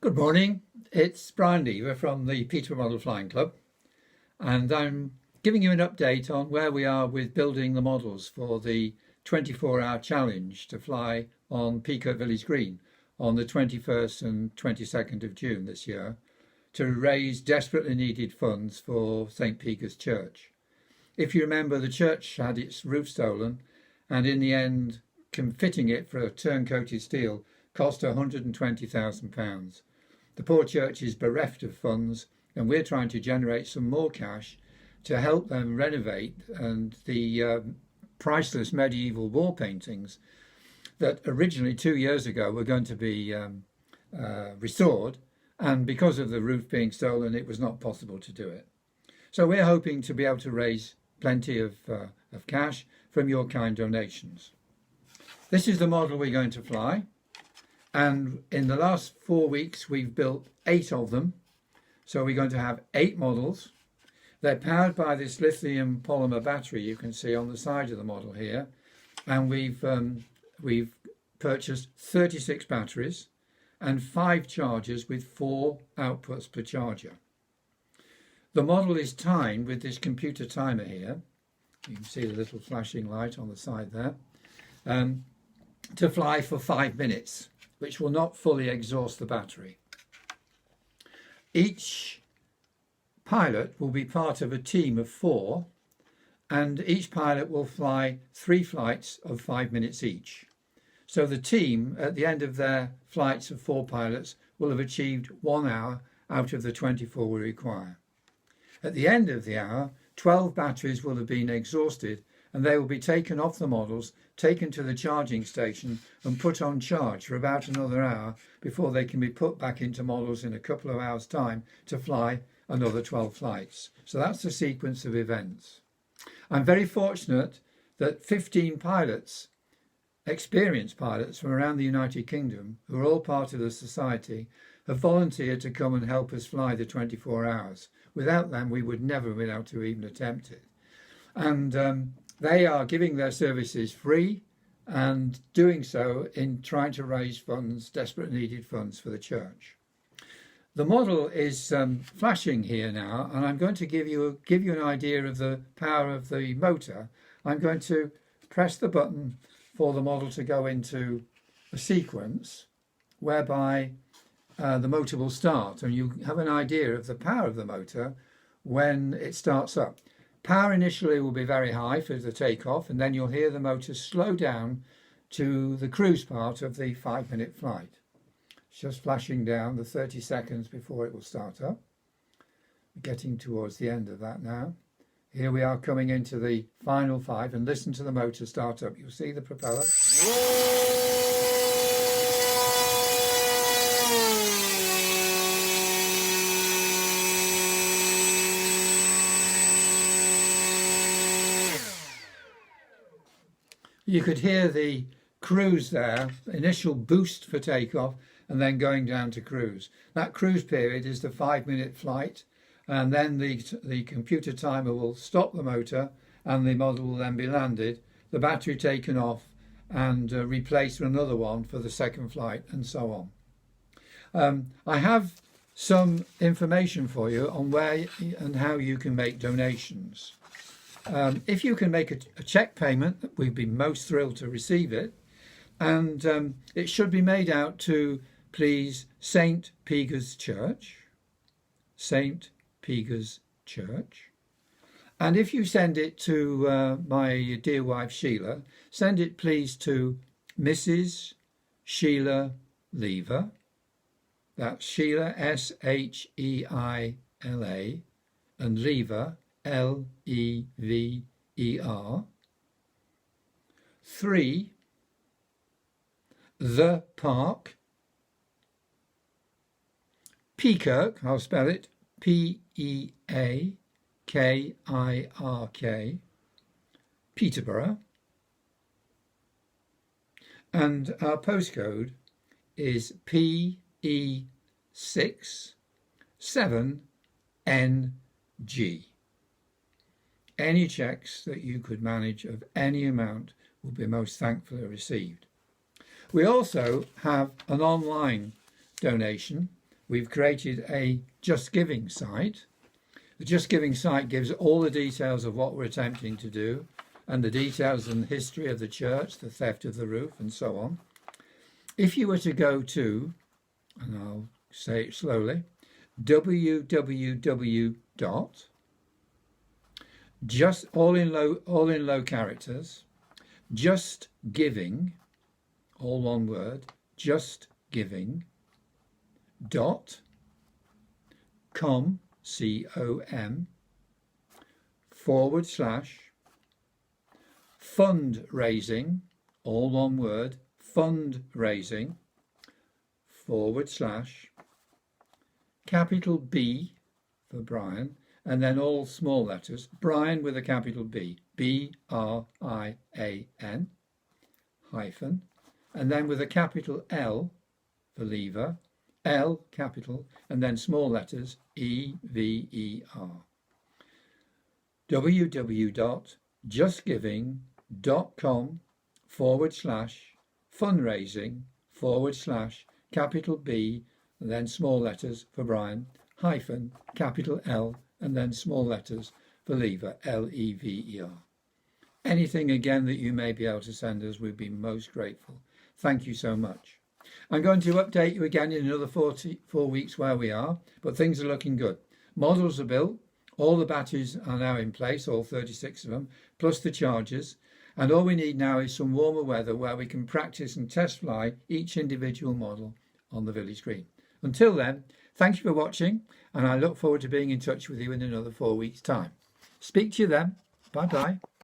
Good morning, it's Brian Lever from the Peterborough Model Flying Club, and I'm giving you an update on where we are with building the models for the 24-hour challenge to fly on Peakirk Village Green on the 21st and 22nd of June this year to raise desperately needed funds for St Peter's Church. If you remember, the church had its roof stolen, and in the end fitting it for a turn-coated steel cost £120,000. The poor church is bereft of funds, and we're trying to generate some more cash to help them renovate and the priceless medieval wall paintings that originally 2 years ago were going to be restored, and because of the roof being stolen it was not possible to do it. So we're hoping to be able to raise plenty of cash from your kind donations. This is the model we're going to fly. And in the last 4 weeks, we've built 8 of them. So we're going to have 8 models. They're powered by this lithium polymer battery you can see on the side of the model here. And we've purchased 36 batteries and 5 chargers with 4 outputs per charger. The model is timed with this computer timer here. You can see the little flashing light on the side there. To fly for 5 minutes. Which will not fully exhaust the battery. Each pilot will be part of a team of 4, and each pilot will fly 3 flights of 5 minutes each. So the team, at the end of their flights of 4 pilots, will have achieved 1 hour out of the 24 we require. At the end of the hour, 12 batteries will have been exhausted, and they will be taken off the models, taken to the charging station and put on charge for about another hour before they can be put back into models in a couple of hours' time to fly another 12 flights. So that's the sequence of events. I'm very fortunate that 15 pilots, experienced pilots from around the United Kingdom, who are all part of the society, have volunteered to come and help us fly the 24 hours. Without them, we would never have been able to even attempt it. And they are giving their services free and doing so in trying to raise funds, desperate needed funds for the church. The model is flashing here now, and I'm going to give you an idea of the power of the motor. I'm going to press the button for the model to go into a sequence whereby the motor will start, and you have an idea of the power of the motor when it starts up. Power initially will be very high for the takeoff, and then you'll hear the motor slow down to the cruise part of the 5-minute flight. It's just flashing down the 30 seconds before it will start up. We're getting towards the end of that now. Here we are coming into the final 5, and listen to the motor start up. You'll see the propeller. You could hear the cruise there, initial boost for takeoff, and then going down to cruise. That cruise period is the 5-minute flight, and then the computer timer will stop the motor, and the model will then be landed, the battery taken off, and replaced with another one for the second flight, and so on. I have some information for you on where and how you can make donations. If you can make a cheque payment, we'd be most thrilled to receive it, and it should be made out to, please, St Peter's Church, St Peter's Church. And if you send it to my dear wife Sheila, send it please to Mrs. Sheila Lever. That's Sheila, Sheila, and Lever, Lever, 3 The Park, Peakirk, I'll spell it Peakirk, Peterborough, and our postcode is PE6 7NG. Any cheques that you could manage of any amount will be most thankfully received. We also have an online donation we've created a Just Giving site. The Just Giving site gives all the details of what we're attempting to do and the details and history of the church, the theft of the roof and so on. If you were to go to, and I'll say it slowly, www. Just all in low characters, Just Giving, all one word, Just Giving .com .com / fundraising, all one word, fundraising / capital B for Brian, and then all small letters, Brian with a capital B, BRIAN hyphen, and then with a capital L for lever, L capital, and then small letters, EVER. www.justgiving.com / fundraising / capital B, and then small letters for Brian, hyphen, capital L, and then small letters for lever, LEVER. Anything again that you may be able to send us, we'd be most grateful. Thank you so much. I'm going to update you again in another 4 weeks where we are, but things are looking good. Models are built, all the batteries are now in place, all 36 of them, plus the chargers, and all we need now is some warmer weather where we can practice and test fly each individual model on the village green. Until then, thank you for watching, and I look forward to being in touch with you in another 4 weeks' time. Speak to you then. Bye-bye.